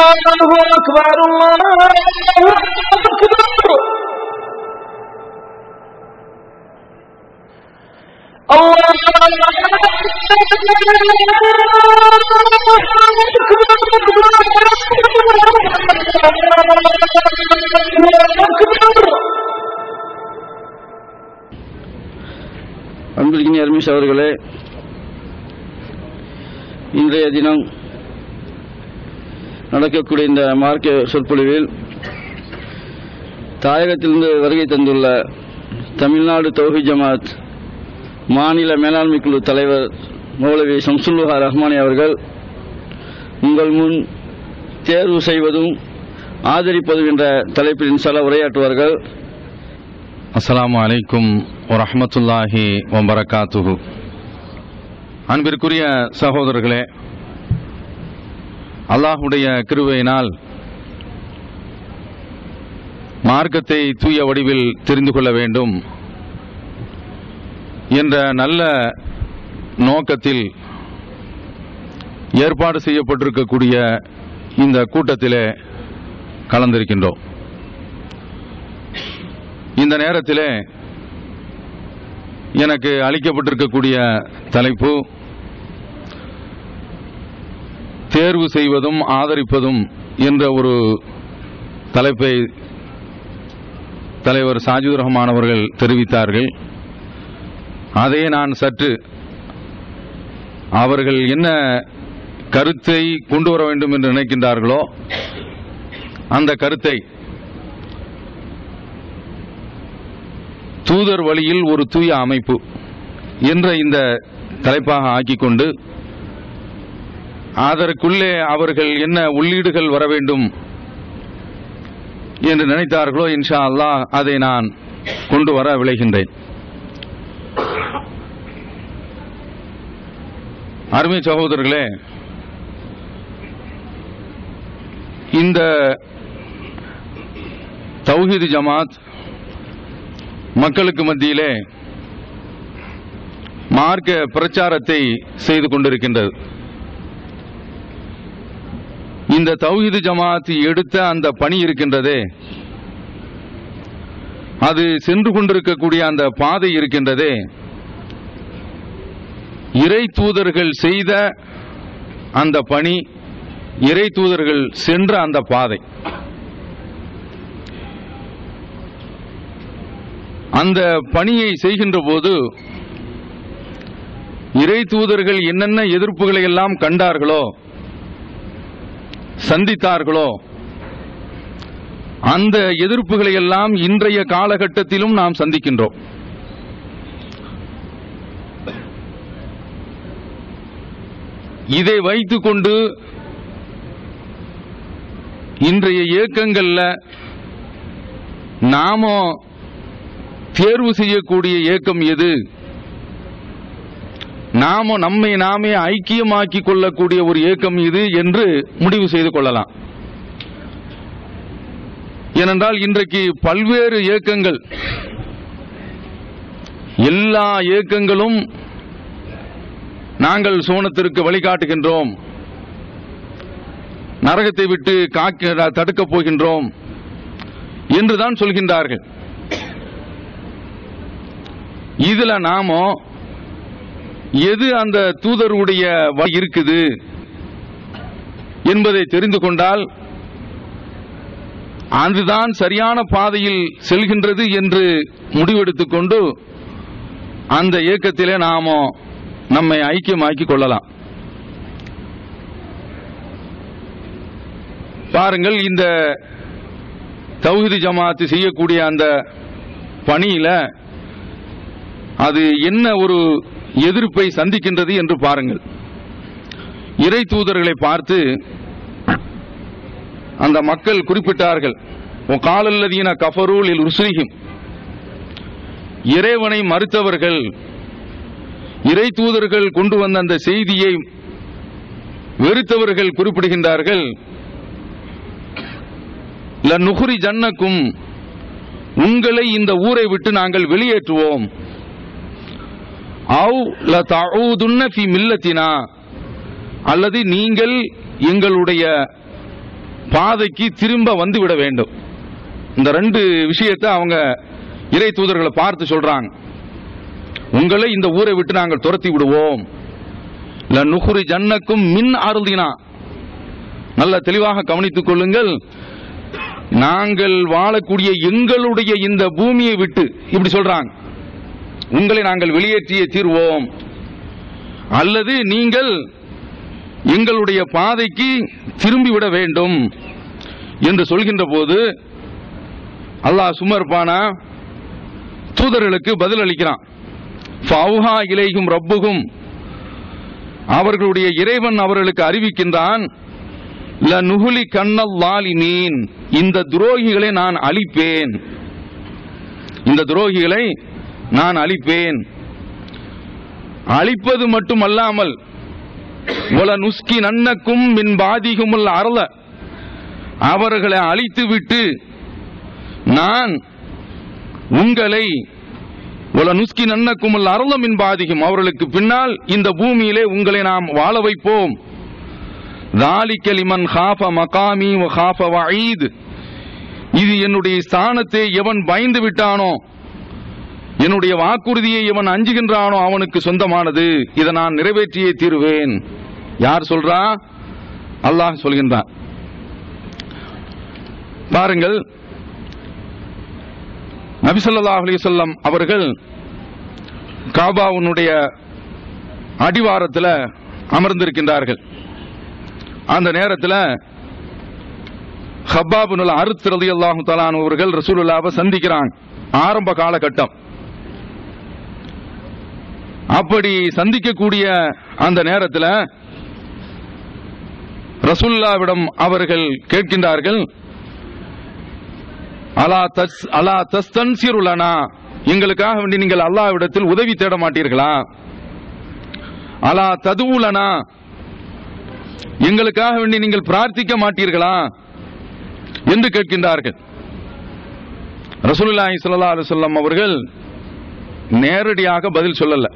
அல்லாஹு அக்பர் அல்லாஹு அக்பர் அன்பிற்கினிய அருமை சகோதரர்களே, இன்றைய தினம் நடக்கக்கூடிய இந்த மார்க்க சொற்பொழிவில் தாயகத்திலிருந்து வருகை தந்துள்ள தமிழ்நாடு தௌஹீத் ஜமாத் மாநில மேலாண்மை குழு தலைவர் மௌலவி ஷம்சுல்லுஹா ரஹ்மானி அவர்கள் உங்கள் முன் தேர்வு செய்வதும் ஆதரிப்பதும் என்ற தலைப்பில் இன்ஷால்லா உரையாற்றுவார்கள். அஸ்ஸலாமு அலைக்கும் வரஹ்மத்துல்லாஹி வபரகாத்துஹு. அன்பிற்குரிய சகோதரர்களே, அல்லாஹ்வுடைய கிருபையினால் மார்க்கத்தை தூய வடிவில் தெரிந்து கொள்ள வேண்டும் என்ற நல்ல நோக்கத்தில் ஏற்பாடு செய்யப்பட்டிருக்கக்கூடிய இந்த கூட்டத்திலே கலந்திருக்கின்றோம். இந்த நேரத்திலே எனக்கு அளிக்கப்பட்டிருக்கக்கூடிய தலைப்பு தேர்வு செய்வதும் ஆதரிப்பதும் என்ற ஒரு தலைப்பை தலைவர் சாஜிதுர் ரஹ்மான் அவர்கள் தெரிவித்தார்கள். அதை நான் சற்று அவர்கள் என்ன கருத்தை கொண்டு வர வேண்டும் என்று நினைக்கின்றார்களோ அந்த கருத்தை தூதர் வழியில் ஒரு தூய அமைப்பு என்ற இந்த தலைப்பாக ஆக்கிக்கொண்டு அதற்குள்ளே அவர்கள் என்ன உள்ளீடுகள் வர வேண்டும் என்று நினைத்தார்களோ இன்ஷா அல்லாஹ் அதை நான் கொண்டு வர விளைகின்றேன். அருமை சகோதரர்களே, இந்த தௌஹீத் ஜமாத் மக்களுக்கு மத்தியிலே மார்க்க பிரச்சாரத்தை செய்து கொண்டிருக்கின்றது. இந்த தௌஹீத் ஜமாத் எடுத்த அந்த பணி இருக்கின்றதே, அது சென்று கொண்டிருக்கக்கூடிய அந்த பாதை இருக்கின்றதே, இறை தூதர்கள் செய்த அந்த பணி, இறை தூதர்கள் சென்ற அந்த பாதை, அந்த பணியை செய்கின்ற போது இறை தூதர்கள் என்னென்ன எதிர்ப்புகளை எல்லாம் கண்டார்களோ, சந்தித்தார்களோ, அந்த எதிர்ப்புகளை எல்லாம் இன்றைய காலகட்டத்திலும் நாம் சந்திக்கின்றோம். இதை வைத்துக்கொண்டு இன்றைய இயக்கங்கள்ல நாம தேர்வு செய்யக்கூடிய இயக்கம் எது, நாம நம்மை நாமே ஐக்கியமாக்கிக் கொள்ளக்கூடிய ஒரு இயக்கம் இது என்று முடிவு செய்து கொள்ளலாம். ஏனென்றால் இன்றைக்கு பல்வேறு இயக்கங்கள், எல்லா இயக்கங்களும் நாங்கள் சோனத்திற்கு வழிகாட்டுகின்றோம், நரகத்தை விட்டு தடுக்கப் போகின்றோம் என்றுதான் சொல்கின்றார்கள். இதுல நாம எது அந்த தூதருடைய வழி இருக்குது என்பதை தெரிந்து கொண்டால் அதுதான் சரியான பாதையில் செல்கின்றது என்று முடிவெடுத்துக் கொண்டு அந்த இயக்கத்திலே நாம நம்மை ஐக்கியமாக்கிக் கொள்ளலாம். பாருங்கள், இந்த தௌஹீத் ஜமாத் செய்யக்கூடிய அந்த பணியில அது என்ன ஒரு எதிர்ப்பை சந்திக்கின்றது என்று பாருங்கள். இறை தூதர்களை பார்த்து அந்த மக்கள் குறிப்பிட்டார்கள், வகாலல்லதீன கஃபரூ லில் ருசுலிஹிம், இறைவனை மறுத்தவர்கள், இறை தூதர்கள் கொண்டு வந்த அந்த செய்தியை வெறுத்தவர்கள் குறிப்பிடுகின்றார்கள், லநுஹ்ரி ஜன்னக்கும், உங்களை இந்த ஊரை விட்டு நாங்கள் வெளியேற்றுவோம், அவ் லதஊதுன்ன ஃபீ மில்லத்தினா, அல்லது நீங்கள் எங்களுடைய பாதைக்கு திரும்ப வந்துவிட வேண்டும். இந்த 2 விஷயத்தை அவங்க இறை தூதர்களை பார்த்து சொல்றாங்க. உங்களை இந்த ஊரை விட்டு நாங்கள் துரத்தி விடுவோம். லனுஹ்ரி ஜன்னக்கும் மின் அர்தினா. நல்ல தெளிவாக கவனித்துக் கொள்ளுங்கள். நாங்கள் வாழக்கூடிய எங்களுடைய இந்த பூமியை விட்டு, இப்படி சொல்றாங்க, உங்களை நாங்கள் வெளியேற்றியே தீர்வோம், அல்லது நீங்கள் எங்களுடைய பாதைக்கு திரும்பிவிட வேண்டும் என்று சொல்கின்ற போது அல்லாஹ் சுமர்பானா தூதர்களுக்கு பதில் அளிக்கிறான். ஃபௌஹா இலைஹும் ரப்புகும், அவர்களுடைய இறைவன் அவர்களுக்கு அறிவிக்கின்றான், லனுஹ்லி கன்னல் லாலிமீன், இந்த துரோகிகளை நான் அழிப்பேன், இந்த துரோகிகளை நான் அழிப்பேன். அழிப்பது மட்டுமல்லாமல் வல நுஸ்கி நன்னக்கும் மின் பாதிகுமுல் அர்ல, அவர்களை அழித்துவிட்டு நான் உங்களை வல நுஸ்கி நன்னக்குமுல் அர்ல மின் பாதிகும், அவர்களுக்கு பின்னால் இந்த பூமியிலே உங்களை நாம் வாழ வைப்போம். ذَلِكَ لِمَنْ خَافَ مَقَامِي وَخَافَ وَعِيدِ, இது என்னுடைய ஸ்தானத்தை எவன் பயந்து விட்டானோ, என்னுடைய வாக்குறுதியை எவன் அஞ்சுகின்றானோ அவனுக்கு சொந்தமானது, இதை நான் நிறைவேற்றியே தீருவேன். யார் சொல்றா? அல்லாஹ் சொல்கின்றான். பாருங்கள், நபி ஸல்லல்லாஹு அலைஹி வஸல்லம் அவர்கள் காபாவுடைய அடிவாரத்தில் அமர்ந்திருக்கின்றார்கள். அந்த நேரத்தில் ஹப்பாப் இப்னு அர்த் ரலியல்லாஹு தஆலா அன்ஹு அவர்கள் ரசூலுல்லாஹ்வை சந்திக்கிறாங்க. ஆரம்ப காலகட்டம். அப்படி சந்திக்கக்கூடிய அந்த நேரத்தில் ரசூலுல்லாஹ்விடம் அவர்கள் கேட்கின்றார்கள், அலா தஸ்தன்சிரு லனா, எங்களுக்காக வேண்டி நீங்கள் அல்லாஹ்விடத்தில் உதவி தேட மாட்டீர்களா? அலா ததுலனா, எங்களுக்காக வேண்டி நீங்கள் பிரார்த்திக்க மாட்டீர்களா என்று கேட்கின்றார்கள். ரசூலுல்லாஹி ஸல்லல்லாஹு அலைஹி வஸல்லம் அவர்கள் நேரடியாக பதில் சொல்லல.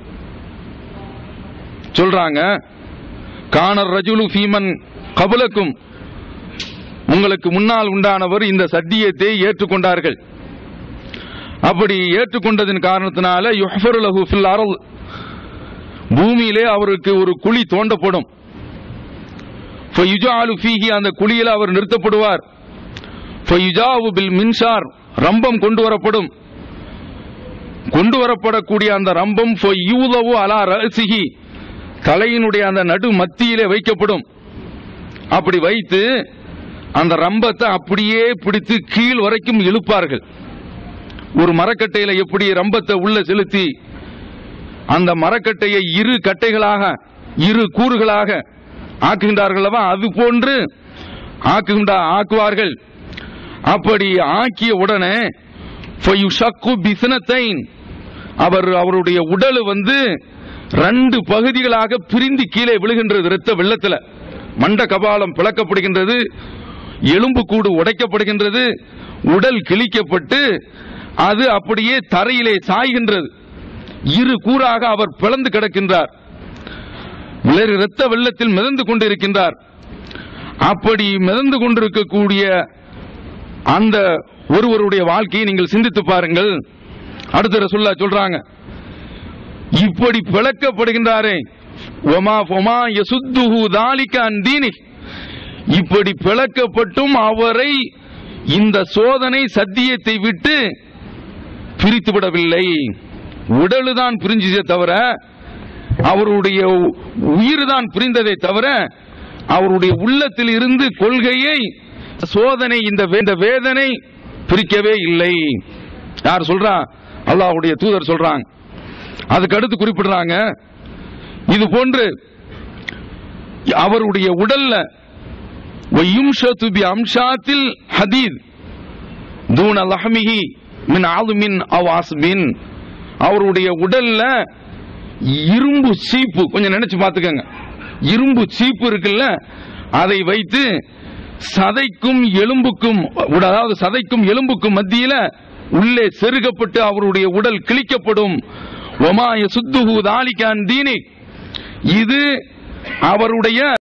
சொல்றாங்க, கானர் ரஜுலு ஃபீமன் கபலக்கும், உங்களுக்கு முன்னால் உண்டானவர் இந்த சத்தியத்தை ஏற்றுக்கொண்டார்கள். அப்படி ஏற்றுக்கொண்டதன் காரணத்தினால யுஹ்ஃபரு லஹு ஃபில் அர்த், பூமியிலே அவருக்கு ஒரு குழி தோண்டப்படும். ஃபயுஜாலு ஃபீஹி, அந்த குழியில் அவர் நிறுத்தப்படுவார். ஃபயுஜாவு பில் மின்ஷார், ரம்பம் கொண்டு வரப்படும். கொண்டு வரப்படக்கூடிய அந்த ரம்பம் ஃபயூலவு அலா ரஸிஹி, தலையினுடைய அந்த நடு மத்தியிலே வைக்கப்படும். அப்படி வைத்து அந்த ரம்பத்தை அப்படியே பிடித்து கீழ் வரைக்கும் இழுப்பார்கள். ஒரு மரக்கட்டையில எப்படி ரம்பத்தை உள்ள செலுத்தி அந்த மரக்கட்டையை 2 கட்டைகளாக 2 கூறுகளாக ஆக்குகின்றார்களவா, அது போன்று ஆக்குவார்கள். அப்படி ஆக்கிய உடனே அவருடைய உடல் 2 பகுதிகளாக பிரிந்து கீழே விழுகின்றது. இரத்த வெள்ளத்தில் மண்ட கபாலம் பிளக்கப்படுகின்றது, எலும்பு கூடு உடைக்கப்படுகின்றது, உடல் கிழிக்கப்பட்டு அது அப்படியே தரையிலே சாய்கின்றது. 2 கூறாக அவர் பிளந்து கிடக்கின்றார். இரத்த வெள்ளத்தில் மிதந்து கொண்டிருக்கின்றார். அப்படி மிதந்து கொண்டிருக்கக்கூடிய அந்த ஒருவருடைய வாழ்க்கையை நீங்கள் சிந்தித்து பாருங்கள். அடுத்த ரசூலுல்லாஹ் சொல்றாங்க, இப்படி பிளக்கப்படுகின்றாரே, ஒமா யசுத்துஹு தாலிக அன் தீனி, இப்படி பிளக்கப்பட்டும் அவரை இந்த சோதனை சத்தியத்தை விட்டு பிரித்து விடவில்லை. உடலுதான் பிரிஞ்சதே தவிர, அவருடைய உயிர் தான் பிரிந்ததை தவிர, அவருடைய உள்ளத்தில் இருந்து கொள்கையை சோதனை இந்த வேதனை பிரிக்கவே இல்லை. யார் சொல்றா? அல்லாஹ்வுடைய தூதர் சொல்றாங்க. அதுக்கு அடுத்து குறிப்பிடுறாங்க, இது போன்று அவருடைய உடல்ல வயும்ஷது பி அம்ஷாத்தில் ஹதீத் தூன லஹ்மிஹி மின் ஆதுமின் அவ் அஸ்பின், அவருடைய உடல்ல இரும்பு சீப்பு, கொஞ்சம் நினைச்சு பார்த்துக்கங்க, இரும்பு சீப்பு இருக்குல்ல, அதை வைத்து சதைக்கும் எலும்புக்கும், அதாவது சதைக்கும் எலும்புக்கும் மத்தியில உள்ளே செருகப்பட்டு அவருடைய உடல் கிழிக்கப்படும். ஒமா யசுத்துஹு தாலிக அன் தீனி, இது அவருடைய